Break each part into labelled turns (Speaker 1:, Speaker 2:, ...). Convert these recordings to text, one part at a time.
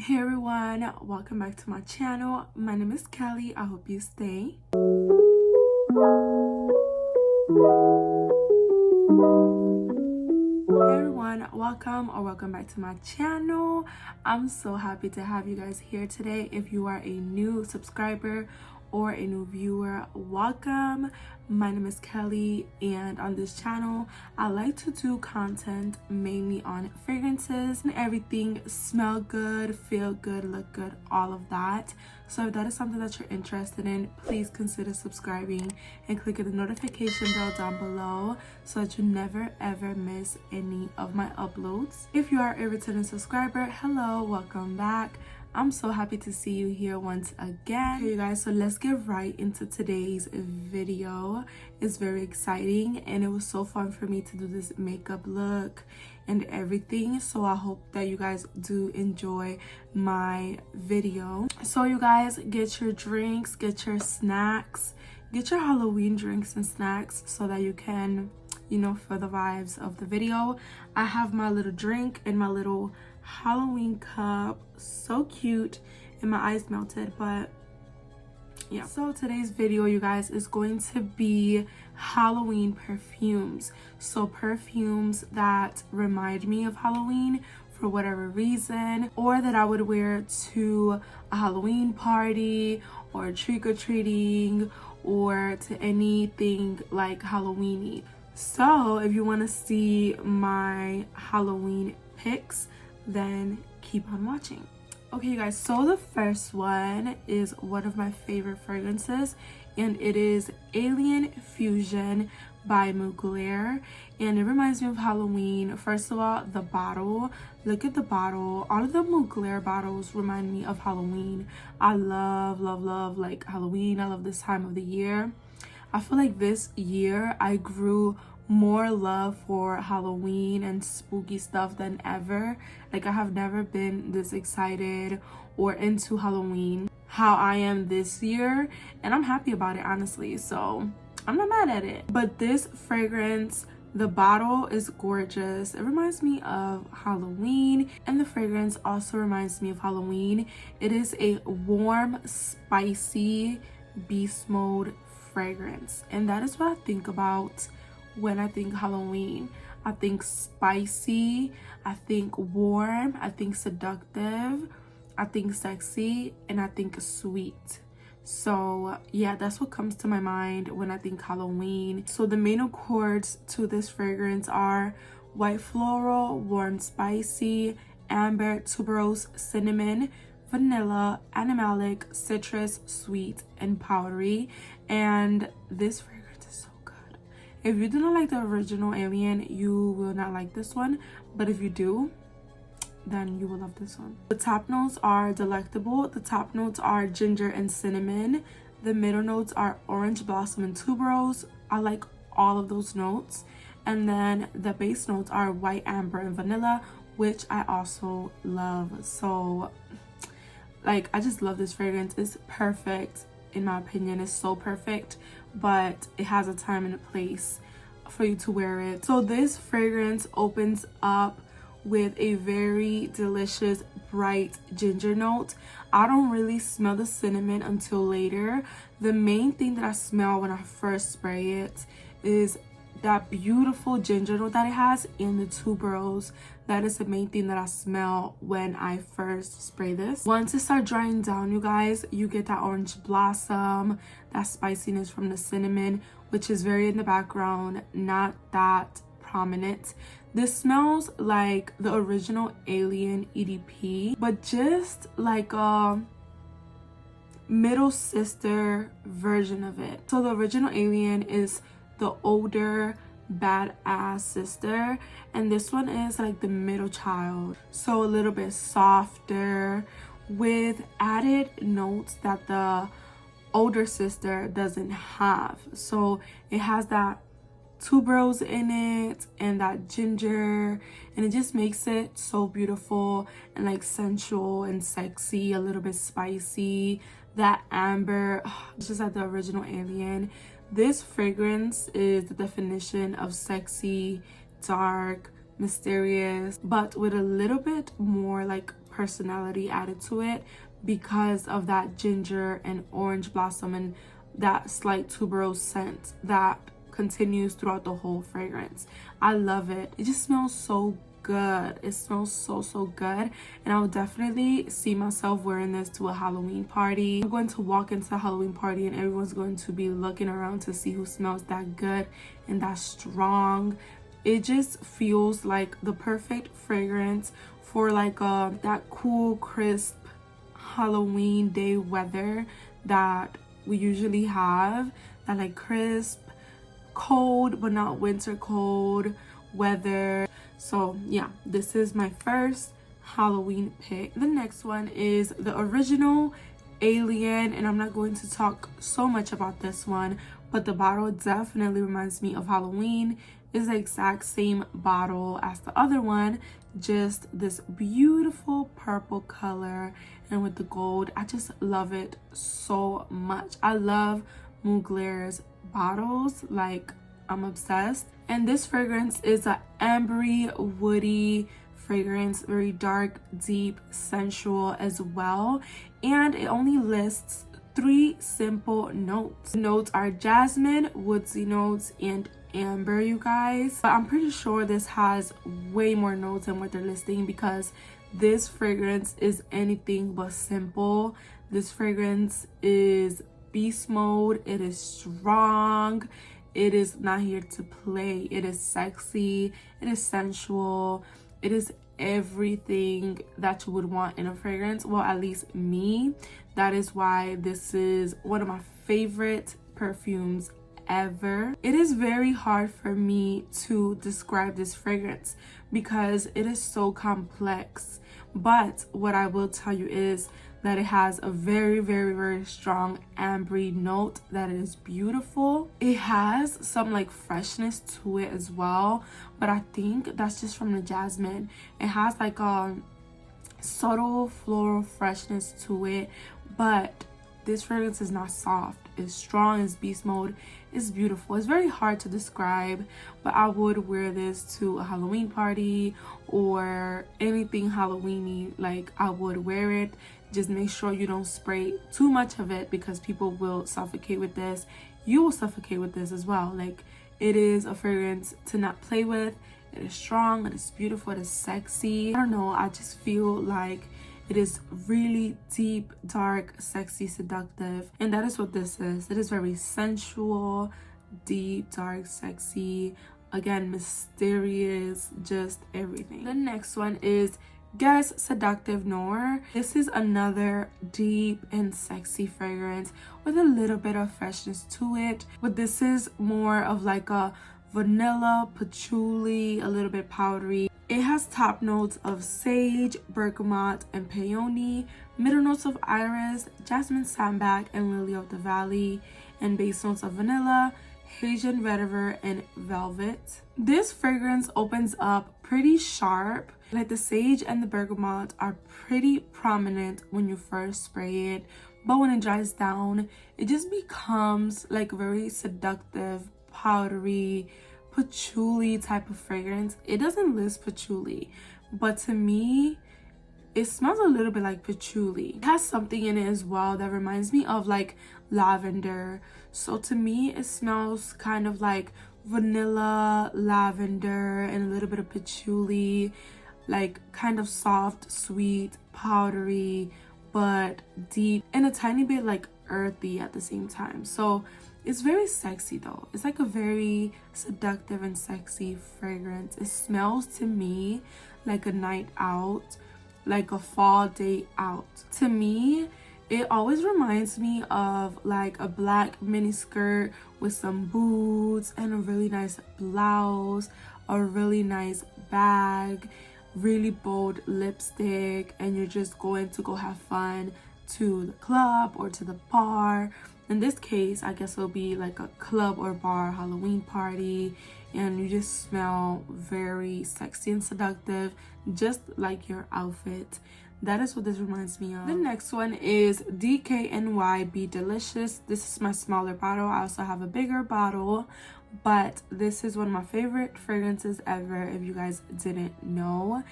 Speaker 1: Hey everyone, welcome back to my channel. My name is Kelly. I hope you stay. Hey everyone, welcome back to my channel. I'm so happy to have you guys here today. If you are a new subscriber or a new viewer, welcome. My name is Kelly, and on this channel I like to do content mainly on fragrances and everything smell good, feel good, look good, all of that. So if that is something that you're interested in, please consider subscribing and clicking the notification bell down below so that you never ever miss any of my uploads. If you are a returning subscriber, hello, welcome back. I'm so happy to see you here once again. Okay, you guys, so let's get right into today's video. It's very exciting and it was so fun for me to do this makeup look and everything. So I hope that you guys do enjoy my video. So you guys, get your drinks, get your snacks, get your Halloween drinks and snacks so that you can, you know, feel the vibes of the video. I have my little drink in my little Halloween cup, so cute, and my eyes melted, but yeah. So today's video, you guys, is going to be Halloween perfumes. So perfumes that remind me of Halloween for whatever reason, or that I would wear to a Halloween party or trick-or-treating or to anything like Halloween-y. So if you want to see my Halloween pics, then keep on watching. Okay, you guys, so the first one is one of my favorite fragrances, and it is Alien Fusion by Mugler, and it reminds me of Halloween. First of all, the bottle, look at the bottle. All of the Mugler bottles remind me of Halloween. I love like Halloween. I love this time of the year. I feel like this year I grew more love for Halloween and spooky stuff than ever. Like, I have never been this excited or into Halloween how I am this year, and I'm happy about it, honestly, so I'm not mad at it. But this fragrance, the bottle is gorgeous. It reminds me of Halloween, and the fragrance also reminds me of Halloween. It is a warm, spicy beast mode fragrance, and that is what I think about when I think Halloween. I think spicy, I think warm, I think seductive, I think sexy, and I think sweet. So yeah, that's what comes to my mind when I think Halloween. So the main accords to this fragrance are white floral, warm spicy, amber, tuberose, cinnamon, vanilla, animalic, citrus, sweet, and powdery. And this fragrance, if you do not like the original Alien, you will not like this one. But if you do, then you will love this one. The top notes are delectable. The top notes are ginger and cinnamon. The middle notes are orange blossom and tuberose. I like all of those notes. And then the base notes are white amber and vanilla, which I also love. So, like, I just love this fragrance. It's perfect. In my opinion, it's so perfect, but it has a time and a place for you to wear it. So this fragrance opens up with a very delicious bright ginger note. I don't really smell the cinnamon until later. The main thing that I smell when I first spray it is that beautiful ginger note that it has in the tuberose. That is the main thing that I smell when I first spray this. Once it starts drying down, you guys, you get that orange blossom, that spiciness from the cinnamon, which is very in the background, not that prominent. This smells like the original Alien EDP, but just like a middle sister version of it. So the original Alien is the older badass sister, and this one is like the middle child, so a little bit softer with added notes that the older sister doesn't have. So it has that tuberose in it and that ginger, and it just makes it so beautiful and like sensual and sexy, a little bit spicy. That amber, just like the original Alien. This fragrance is the definition of sexy, dark, mysterious, but with a little bit more like personality added to it because of that ginger and orange blossom and that slight tuberose scent that continues throughout the whole fragrance. I love it. It just smells so good. It smells so good, and I would definitely see myself wearing this to a Halloween party. I'm going to walk into a Halloween party and everyone's going to be looking around to see who smells that good and that strong. It just feels like the perfect fragrance for like that cool, crisp Halloween day weather that we usually have. That like crisp, cold but not winter cold weather. So yeah, this is my first Halloween pick. The next one is the original Alien, and I'm not going to talk so much about this one, but the bottle definitely reminds me of Halloween. It's the exact same bottle as the other one, just this beautiful purple color and with the gold. I just love it so much. I love Mugler's bottles, like I'm obsessed. And this fragrance is a ambery, woody fragrance, very dark, deep, sensual as well, and it only lists 3 simple notes. The notes are jasmine, woodsy notes, and amber, you guys. But I'm pretty sure this has way more notes than what they're listing, because this fragrance is anything but simple. This fragrance is beast mode. It is strong. It is not here to play. It is sexy. It is sensual. It is everything that you would want in a fragrance. Well, at least me. That is why this is one of my favorite perfumes ever. It is very hard for me to describe this fragrance because it is so complex. But what I will tell you is that it has a very strong ambery note that is beautiful. It has some like freshness to it as well, but I think that's just from the jasmine. It has like a subtle floral freshness to it, but this fragrance is not soft. It's strong, it's beast mode, it's beautiful. It's very hard to describe, but I would wear this to a Halloween party or anything Halloweeny. Like, I would wear it. Just make sure you don't spray too much of it because people will suffocate with this. You will suffocate with this as well. Like, it is a fragrance to not play with. It is strong, it is beautiful, it is sexy. I don't know, I just feel like it is really deep, dark, sexy, seductive, and that is what this is. It is very sensual, deep, dark, sexy, again, mysterious, just everything. The next one is Guess Seductive Noir. This is another deep and sexy fragrance with a little bit of freshness to it, but this is more of like a vanilla, patchouli, a little bit powdery. It has top notes of sage, bergamot, and peony, middle notes of iris, jasmine sambac, and lily of the valley, and base notes of vanilla, Haitian vetiver, and velvet. This fragrance opens up pretty sharp. Like, the sage and the bergamot are pretty prominent when you first spray it, but when it dries down, it just becomes like very seductive, powdery, patchouli type of fragrance. It doesn't list patchouli, but to me it smells a little bit like patchouli. It has something in it as well that reminds me of like lavender. So to me it smells kind of like vanilla, lavender, and a little bit of patchouli, like kind of soft, sweet, powdery, but deep, and a tiny bit like earthy at the same time. So it's very sexy though. It's like a very seductive and sexy fragrance. It smells to me like a night out, like a fall day out. To me, it always reminds me of like a black mini skirt with some boots and a really nice blouse, a really nice bag, really bold lipstick, and you're just going to go have fun to the club or to the bar. In this case, I guess it'll be like a club or bar Halloween party, and you just smell very sexy and seductive, just like your outfit. That is what this reminds me of. The next one is DKNY Be Delicious. This is my smaller bottle. I also have a bigger bottle, but this is one of my favorite fragrances ever, if you guys didn't know.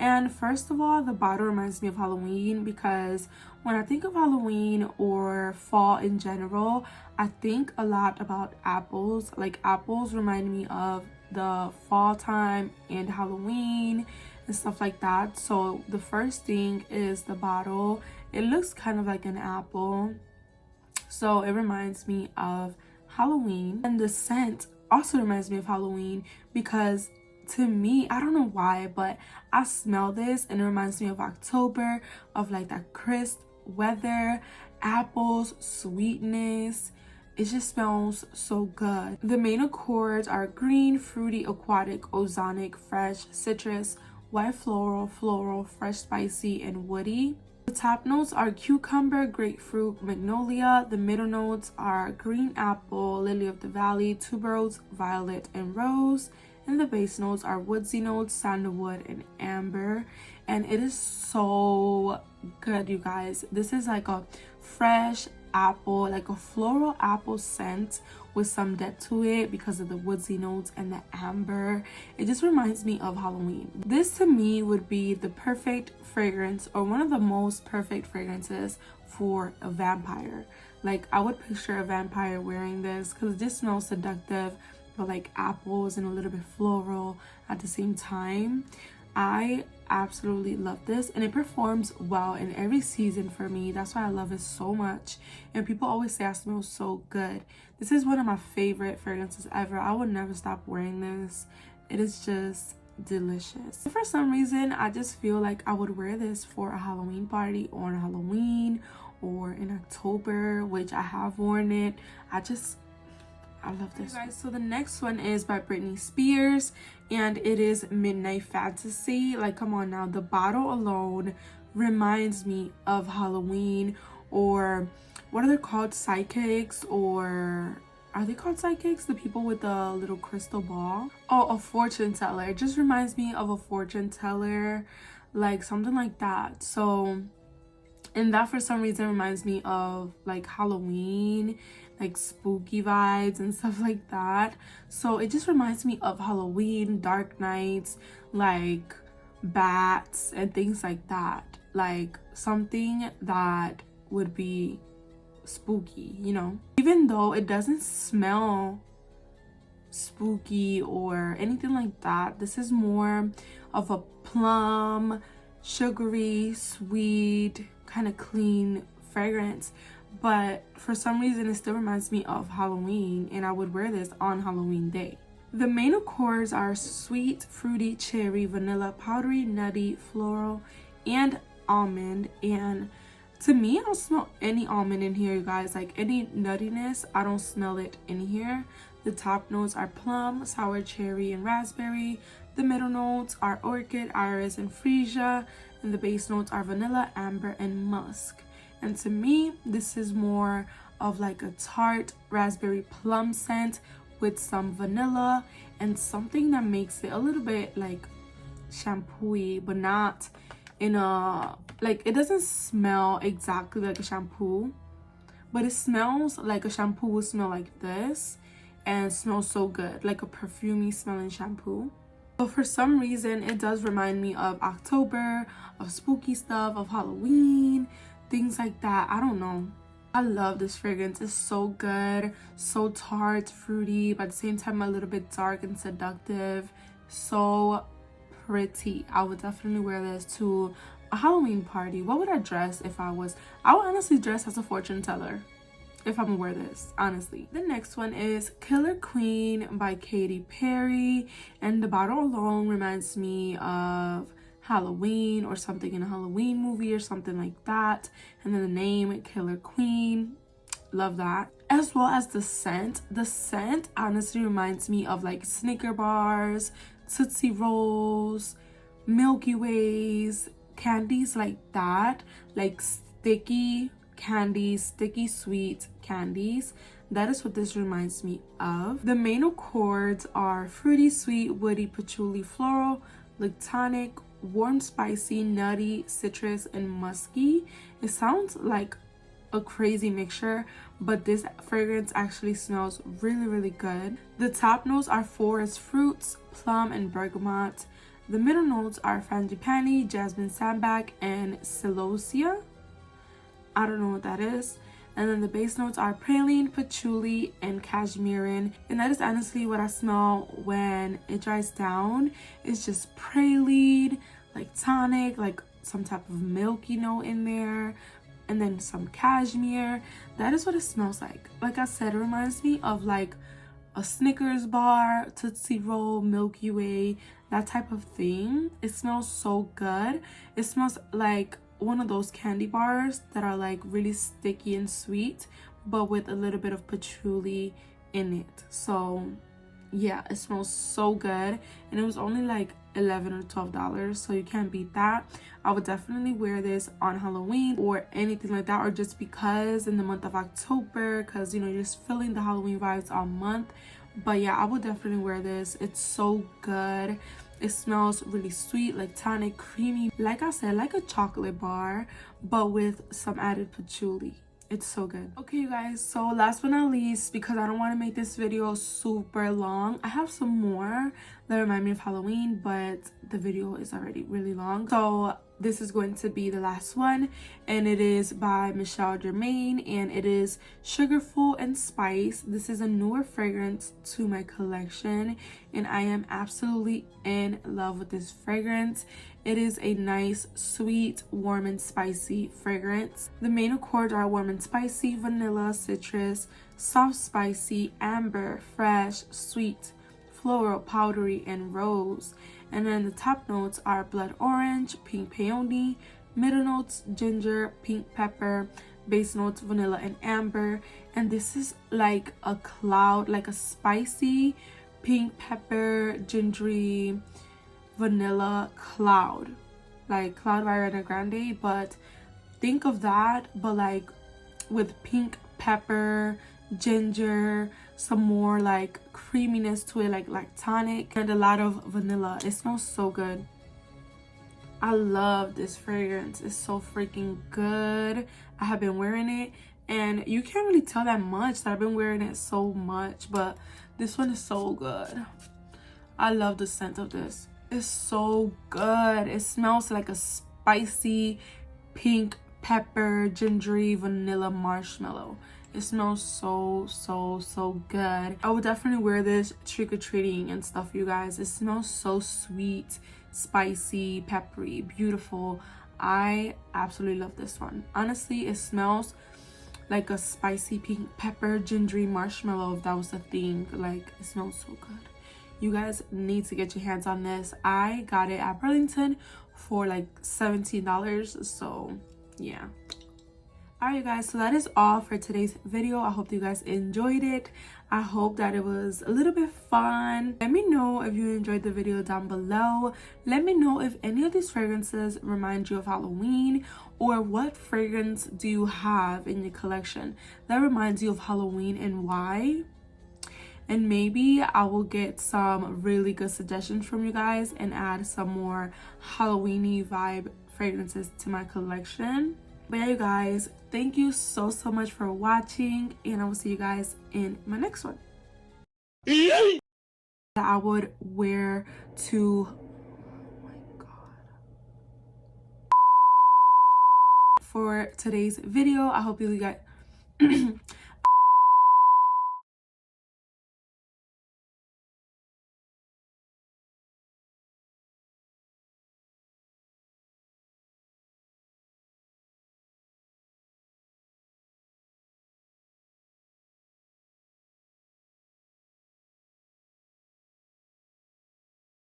Speaker 1: And first of all, the bottle reminds me of Halloween, because when I think of Halloween or fall in general, I think a lot about apples. Like, apples remind me of the fall time and Halloween and stuff like that. So the first thing is the bottle. It looks kind of like an apple, so it reminds me of Halloween. And the scent also reminds me of Halloween, because to me, I don't know why, but I smell this and it reminds me of October, of like that crisp weather, apples, sweetness. It just smells so good. The main accords are green, fruity, aquatic, ozonic, fresh, citrus, white floral, fresh, spicy, and woody. The top notes are cucumber, grapefruit, magnolia. The middle notes are green apple, lily of the valley, tuberose, violet, and rose. And the base notes are woodsy notes, sandalwood, and amber. And it is so good, you guys. This is like a fresh apple, like a floral apple scent with some depth to it because of the woodsy notes and the amber. It just reminds me of Halloween. This to me would be the perfect fragrance, or one of the most perfect fragrances for a vampire. Like, I would picture a vampire wearing this because this smells seductive, but like apples and a little bit floral at the same time. I absolutely love this, and it performs well in every season for me. That's why I love it so much, and people always say I smell so good. This is one of my favorite fragrances ever. I would never stop wearing this. It is just delicious. For some reason, I just feel like I would wear this for a Halloween party on Halloween or in October, which I have worn it. I love this. Guys, so the next one is by Britney Spears, and it is Midnight Fantasy. Like, come on now, the bottle alone reminds me of Halloween, or what are they called, psychics, or are they called psychics, the people with the little crystal ball? Oh, a fortune teller. It just reminds me of a fortune teller, like something like that. So, and that for some reason reminds me of like Halloween, like spooky vibes and stuff like that. So it just reminds me of Halloween, dark nights, like bats and things like that. Like something that would be spooky, you know? Even though it doesn't smell spooky or anything like that, this is more of a plum, sugary, sweet, kind of clean fragrance. But for some reason, it still reminds me of Halloween, and I would wear this on Halloween day. The main accords are sweet, fruity, cherry, vanilla, powdery, nutty, floral, and almond. And to me, I don't smell any almond in here, you guys. Like, any nuttiness, I don't smell it in here. The top notes are plum, sour cherry, and raspberry. The middle notes are orchid, iris, and freesia. And the base notes are vanilla, amber, and musk. And to me, this is more of like a tart raspberry plum scent with some vanilla and something that makes it a little bit like shampoo-y, but not in a, like, it doesn't smell exactly like a shampoo, but it smells like a shampoo would smell like this, and smells so good, like a perfumey smelling shampoo. But for some reason, it does remind me of October, of spooky stuff, of Halloween, things like that. I don't know. I love this fragrance. It's so good, so tart, fruity, but at the same time a little bit dark and seductive. So pretty. I would definitely wear this to a Halloween party. What would I dress if I would honestly dress as a fortune teller if I'm gonna wear this, honestly. The next one is Killer Queen by Katy Perry, and the bottle alone reminds me of Halloween or something in a Halloween movie or something like that. And then the name, Killer Queen, love that. As well as the scent. The scent honestly reminds me of like Snicker bars, Tootsie Rolls, Milky Ways, candies like that, like sticky candies, sticky sweet candies. That is what this reminds me of. The main accords are fruity, sweet, woody, patchouli, floral, lactonic, warm, spicy, nutty, citrus, and musky. It sounds like a crazy mixture, but this fragrance actually smells really, really good. The top notes are forest fruits, plum, and bergamot. The middle notes are frangipani, jasmine sambac, and celosia. I don't know what that is. And then the base notes are praline, patchouli, and cashmerean. And that is honestly what I smell when it dries down. It's just praline, like tonic, like some type of milky note in there. And then some cashmere. That is what it smells like. Like I said, it reminds me of like a Snickers bar, Tootsie Roll, Milky Way, that type of thing. It smells so good. It smells like one of those candy bars that are like really sticky and sweet, but with a little bit of patchouli in it. So yeah, it smells so good, and it was only like $11 or $12, so you can't beat that. I would definitely wear this on Halloween or anything like that, or just because in the month of October, because you know, you're just feeling the Halloween vibes all month. But yeah, I would definitely wear this. It's so good. It smells really sweet, like tonic, creamy, like I said, like a chocolate bar, but with some added patchouli. It's so good. Okay, you guys, so last but not least, because I don't want to make this video super long, I have some more that remind me of Halloween, but the video is already really long. So this is going to be the last one, and it is by Michelle Germain, and it is Sugarful and Spice. This is a newer fragrance to my collection, and I am absolutely in love with this fragrance. It is a nice, sweet, warm, and spicy fragrance. The main accords are warm and spicy, vanilla, citrus, soft, spicy, amber, fresh, sweet, floral, powdery, and rose. And then the top notes are blood orange, pink peony, middle notes ginger, pink pepper, base notes vanilla and amber. And this is like a cloud, like a spicy pink pepper, gingery, vanilla cloud, like Cloud by Ariana Grande, but think of that, but like with pink pepper, ginger, some more like creaminess to it, like tonic, and a lot of vanilla. It smells so good. I love this fragrance. It's so freaking good. I have been wearing it, and you can't really tell that much that I've been wearing it so much, but this one is so good. I love the scent of this. It's so good. It smells like a spicy pink pepper, gingery, vanilla marshmallow. It smells so good. I would definitely wear this trick-or-treating and stuff, you guys. It smells so sweet, spicy, peppery, beautiful. I absolutely love this one. Honestly, it smells like a spicy pink pepper, gingery marshmallow, if that was the thing. Like, it smells so good. You guys need to get your hands on this. I got it at Burlington for like $17, so yeah. Alright, you guys, so that is all for today's video. I hope you guys enjoyed it. I hope that it was a little bit fun. Let me know if you enjoyed the video down below. Let me know if any of these fragrances remind you of Halloween, or what fragrance do you have in your collection that reminds you of Halloween and why. And maybe I will get some really good suggestions from you guys and add some more Halloween-y vibe fragrances to my collection. But yeah, you guys, thank you so much for watching, and I will see you guys in my next one. That I would wear to, oh my god, for today's video. I hope you guys